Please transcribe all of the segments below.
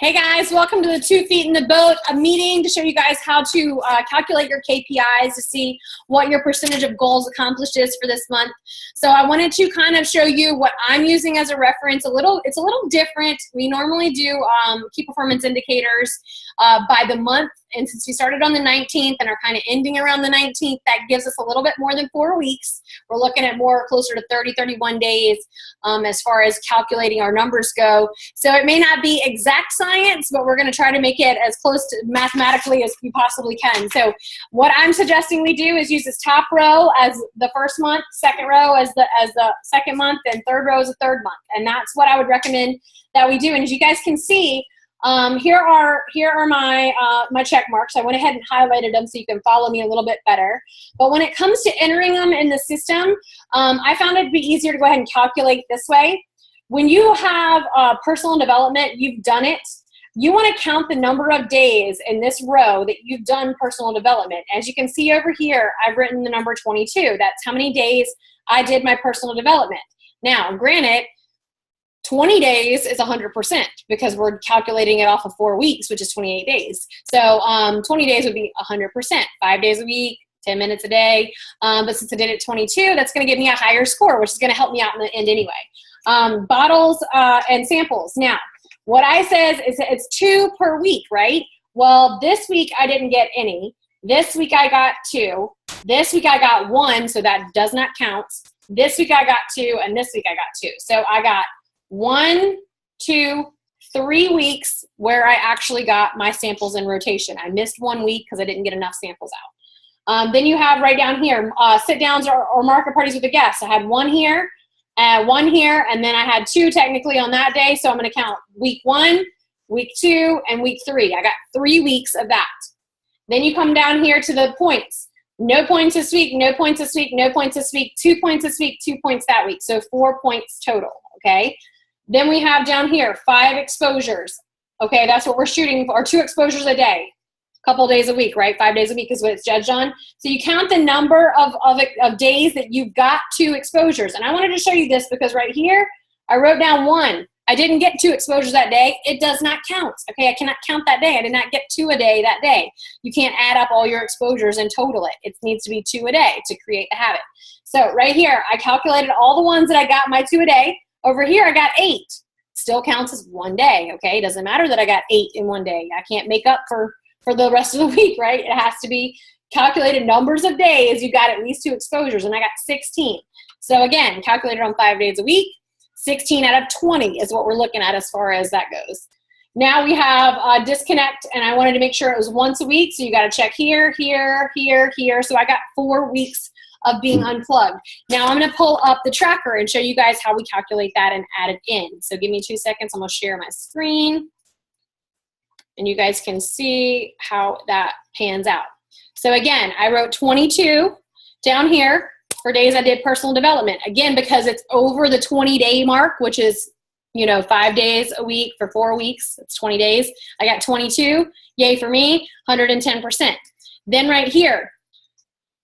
Hey guys, welcome to the 2 Feet in the Boat, a meeting to show you guys how to calculate your KPIs to see what your percentage of goals accomplished is for this month. So I wanted to kind of show you what I'm using as a reference. It's a little different. We normally do key performance indicators by the month, and since we started on the 19th and are kind of ending around the 19th, that gives us a little bit more than 4 weeks. We're looking at more closer to 30, 31 days as far as calculating our numbers go. So it may not be exact science, but we're going to try to make it as close to mathematically as we possibly can. So what I'm suggesting we do is use this top row as the first month, second row as the second month, and third row as the third month. And that's what I would recommend that we do. And as you guys can see, here are my check marks. I went ahead and highlighted them so you can follow me a little bit better. But when it comes to entering them in the system, I found it to be easier to go ahead and calculate this way. When you have personal development, you've done it. You want to count the number of days in this row that you've done personal development. As you can see over here, I've written the number 22. That's how many days I did my personal development. Now, granted, 20 days is 100% because we're calculating it off of 4 weeks, which is 28 days. So 20 days would be 100%, 5 days a week, 10 minutes a day. But since I did it 22, that's going to give me a higher score, which is going to help me out in the end anyway. Bottles and samples. Now, what I says is that it's 2 per week, right? Well, this week I didn't get any. This week I got 2. This week I got 1, so that does not count. This week I got 2, and this week I got 2. So I got 1, 2, 3 weeks where I actually got my samples in rotation. I missed 1 week because I didn't get enough samples out. Then you have right down here, sit-downs or market parties with a guest. I had 1 here, 1 here, and then I had 2 technically on that day, so I'm going to count week 1, week 2, and week 3. I got 3 weeks of that. Then you come down here to the points. No points this week, no points this week, no points this week, 2 points this week, 2 points that week, so 4 points total, okay? Then we have down here 5 exposures. Okay, that's what we're shooting for, 2 exposures a day. Couple days a week, right? 5 days a week is what it's judged on. So you count the number of days that you've got 2 exposures. And I wanted to show you this because right here, I wrote down 1. I didn't get 2 exposures that day. It does not count. Okay, I cannot count that day. I did not get 2 a day that day. You can't add up all your exposures and total it. It needs to be 2 a day to create the habit. So right here, I calculated all the ones that I got my 2 a day. Over here, I got 8. Still counts as 1 day, okay? It doesn't matter that I got 8 in 1 day. I can't make up for the rest of the week, right? It has to be calculated numbers of days. You got at least 2 exposures, and I got 16. So again, calculated on 5 days a week, 16 out of 20 is what we're looking at as far as that goes. Now we have disconnect, and I wanted to make sure it was once a week, so you got to check here, here, here, here. So I got 4 weeks of being unplugged. Now I'm going to pull up the tracker and show you guys how we calculate that and add it in. So give me 2 seconds. I'm going to share my screen, and you guys can see how that pans out. So again, I wrote 22 down here for days I did personal development. Again, because it's over the 20-day mark, which is, 5 days a week for 4 weeks. It's 20 days. I got 22. Yay for me, 110%. Then right here,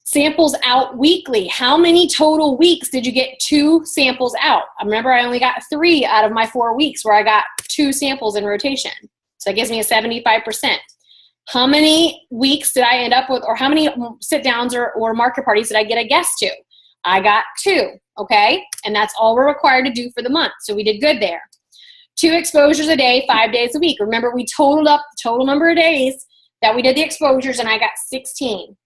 samples out weekly. How many total weeks did you get 2 samples out? I remember I only got 3 out of my 4 weeks where I got 2 samples in rotation. So it gives me a 75%. How many weeks did I end up with, or how many sit-downs or market parties did I get a guest to? I got 2, okay? And that's all we're required to do for the month. So we did good there. 2 exposures a day, 5 days a week. Remember, we totaled up the total number of days that we did the exposures, and I got 16.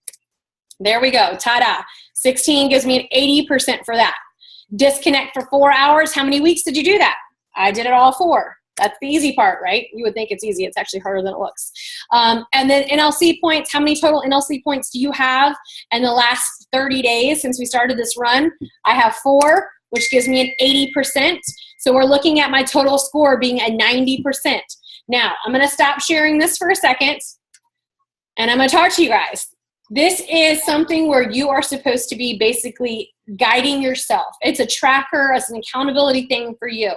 There we go, ta-da. 16 gives me an 80% for that. Disconnect for 4 hours. How many weeks did you do that? I did it all 4. That's the easy part, right? You would think it's easy. It's actually harder than it looks. And then NLC points, how many total NLC points do you have in the last 30 days since we started this run? I have 4, which gives me an 80%. So we're looking at my total score being a 90%. Now, I'm going to stop sharing this for a second, and I'm going to talk to you guys. This is something where you are supposed to be basically guiding yourself. It's a tracker, it's an accountability thing for you.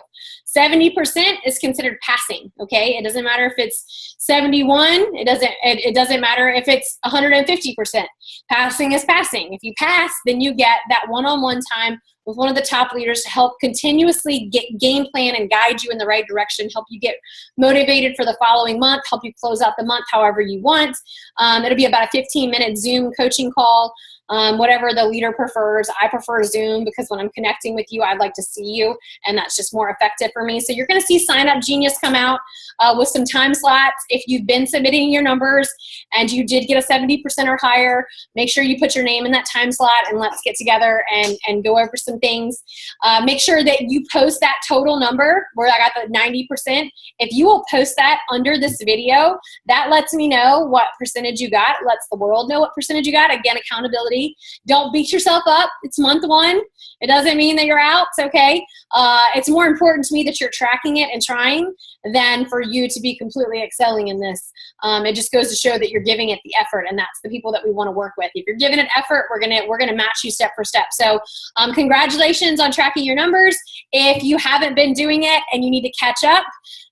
70% is considered passing, okay? It doesn't matter if it's 71, it doesn't matter if it's 150%. Passing is passing. If you pass, then you get that one-on-one time with one of the top leaders to help continuously game plan and guide you in the right direction, help you get motivated for the following month, help you close out the month however you want. It'll be about a 15-minute Zoom coaching call, whatever the leader prefers. I prefer Zoom because when I'm connecting with you, I'd like to see you, and that's just more effective for me. So you're going to see Sign Up Genius come out with some time slots. If you've been submitting your numbers and you did get a 70% or higher, make sure you put your name in that time slot, and let's get together and go over some things. Make sure that you post that total number where I got the 90%. If you will post that under this video, that lets me know what percentage you got. It lets the world know what percentage you got. Again, accountability. Don't beat yourself up. It's month one. It doesn't mean that you're out. It's okay. It's more important to me that you're tracking it and trying than for you to be completely excelling in this. It just goes to show that you're giving it the effort, and that's the people that we want to work with. If you're giving it effort, we're gonna match you step for step. So congratulations on tracking your numbers. If you haven't been doing it and you need to catch up,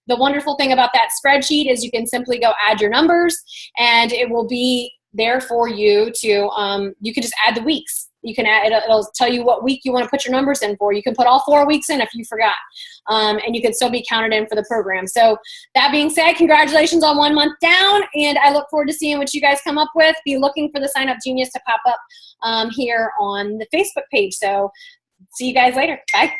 the wonderful thing about that spreadsheet is you can simply go add your numbers, and it will be there for you to, you can just add the weeks. You can add, it'll tell you what week you want to put your numbers in for. You can put all 4 weeks in if you forgot, and you can still be counted in for the program. So that being said, congratulations on 1 month down, and I look forward to seeing what you guys come up with. Be looking for the Sign Up Genius to pop up here on the Facebook page. So see you guys later. Bye.